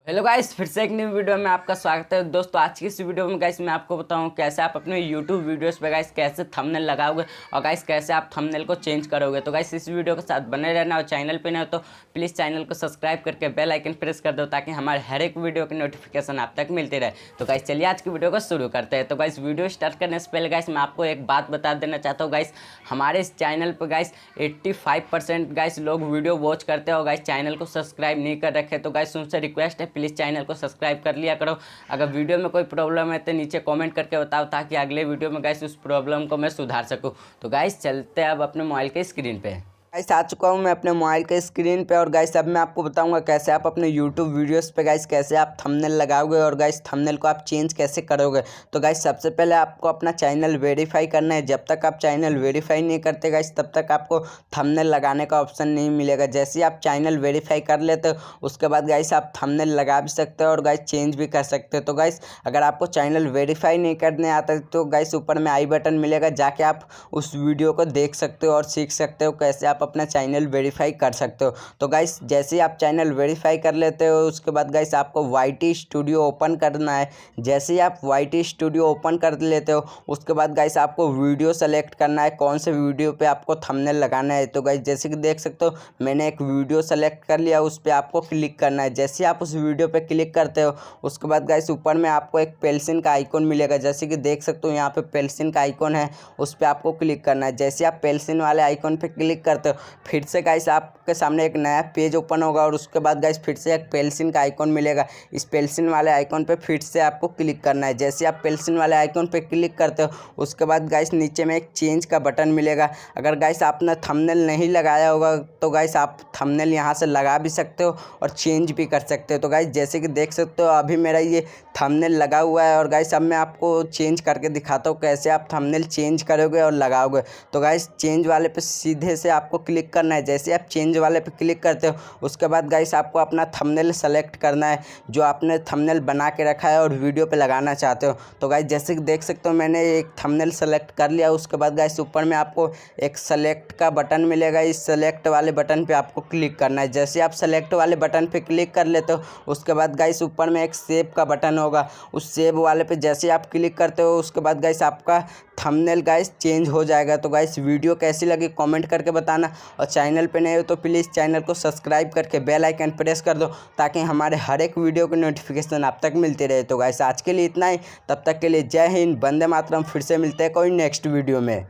Hello guys, फिर से एक न्यू वीडियो में आपका स्वागत है। दोस्तों आज की इस वीडियो में गाइस मैं आपको बताऊं कैसे आप अपने यूट्यूब वीडियोस पे गाइस कैसे थंबनेल लगाओगे और गाइस कैसे आप थंबनेल को चेंज करोगे। तो गाइस इस वीडियो के साथ बने रहना और चैनल पे नए हो तो प्लीज़ चैनल को सब्सक्राइब करके बेल आइकन प्रेस कर दो ताकि हमारे हर एक वीडियो की नोटिफिकेशन आप तक मिलती रहे। तो गाइस चलिए आज की वीडियो को शुरू करते हैं। तो गाइस वीडियो स्टार्ट करने से पहले गाइस मैं आपको एक बात बता देना चाहता हूँ। गाइस हमारे इस चैनल पर गाइस 85% गाइस लोग वीडियो वॉच करते हैं और गाइस चैनल को सब्सक्राइब नहीं कर रखे। तो गाइस उनसे रिक्वेस्ट है प्लीज़ चैनल को सब्सक्राइब कर लिया करो। अगर वीडियो में कोई प्रॉब्लम है तो नीचे कमेंट करके बताओ ताकि अगले वीडियो में गाइस उस प्रॉब्लम को मैं सुधार सकूं। तो गाइस चलते हैं अब अपने मोबाइल के स्क्रीन पे। गाइस आ चुका हूँ मैं अपने मोबाइल के स्क्रीन पे और गाइस अब मैं आपको बताऊंगा कैसे आप अपने यूट्यूब वीडियोस पे गाइस कैसे आप थंबनेल लगाओगे और गाइस थंबनेल को आप चेंज कैसे करोगे। तो गाइस सबसे पहले आपको अपना चैनल वेरीफाई करना है। जब तक आप चैनल वेरीफाई नहीं करते गाइस तब तक आपको थंबनेल लगाने का ऑप्शन नहीं मिलेगा। जैसे ही आप चैनल वेरीफाई कर लेते हो उसके बाद गाइस आप थंबनेल लगा भी सकते हो और गाइस चेंज भी कर सकते हो। तो गाइस अगर आपको चैनल वेरीफाई नहीं करने आता तो गाइस ऊपर में आई बटन मिलेगा, जाके आप उस वीडियो को देख सकते हो और सीख सकते हो कैसे आप अपना चैनल वेरीफाई कर सकते हो। तो गाइस जैसे ही आप चैनल वेरीफाई कर लेते हो उसके बाद गाइस आपको वाईटी स्टूडियो ओपन करना है। जैसे ही आप वाईटी स्टूडियो ओपन कर लेते हो उसके बाद गाइस आपको वीडियो सेलेक्ट करना है, कौन से वीडियो पे आपको थंबनेल लगाना है। तो गाइस जैसे कि देख सकते हो मैंने एक वीडियो सेलेक्ट कर लिया, उस पर आपको क्लिक करना है। जैसे आप उस वीडियो पे क्लिक करते हो उसके बाद गाइस ऊपर में आपको एक पेंसिल का आइकॉन मिलेगा। जैसे कि देख सकते हो यहाँ पे पेंसिल का आइकॉन है, उस पर आपको क्लिक करना है। जैसे आप पेंसिल वाले आइकॉन पे क्लिक करते हो फिर से गाइस आपके सामने एक नया पेज ओपन होगा और उसके बाद गाइस फिर से एक पेंसिल का आइकॉन मिलेगा। इस पेंसिल वाले आइकॉन पे फिर से आपको क्लिक करना है। जैसे आप पेंसिल वाले आइकॉन पे क्लिक करते हो उसके बाद गाइस नीचे में एक चेंज का बटन मिलेगा। अगर गाइस आपने थंबनेल नहीं लगाया होगा तो गाइस आप थंबनेल यहाँ से लगा भी सकते हो और चेंज भी कर सकते हो। तो गाइस जैसे कि देख सकते हो अभी मेरा ये थंबनेल लगा हुआ है और गाइस अब मैं आपको चेंज करके दिखाता हूँ कैसे आप थंबनेल चेंज करोगे और लगाओगे। तो गाइस चेंज वाले पे सीधे से आपको क्लिक करना है। जैसे आप चेंज वाले पे क्लिक करते हो उसके बाद गाइस आपको अपना थंबनेल सेलेक्ट करना है जो आपने थंबनेल बना के रखा है और वीडियो पे लगाना चाहते हो। तो गाइस जैसे कि देख सकते हो मैंने एक थंबनेल सेलेक्ट कर लिया। उसके बाद गाइस ऊपर में आपको एक सेलेक्ट का बटन मिलेगा, इस सेलेक्ट वाले बटन पे आपको क्लिक करना है। जैसे आप सेलेक्ट वाले बटन पे क्लिक कर लेते हो उसके बाद गाइस ऊपर में एक सेव का बटन होगा, उस सेव वाले पे जैसे आप क्लिक करते हो उसके बाद गाइस आपका थंबनेल गाइस चेंज हो जाएगा। तो गाइस वीडियो कैसी लगी कमेंट करके बताना और चैनल पे नए हो तो प्लीज़ चैनल को सब्सक्राइब करके बेल आइकन प्रेस कर दो ताकि हमारे हर एक वीडियो की नोटिफिकेशन आप तक मिलती रहे। तो गाइस आज के लिए इतना ही, तब तक के लिए जय हिंद, वंदे मातरम। फिर से मिलते हैं कोई नेक्स्ट वीडियो में।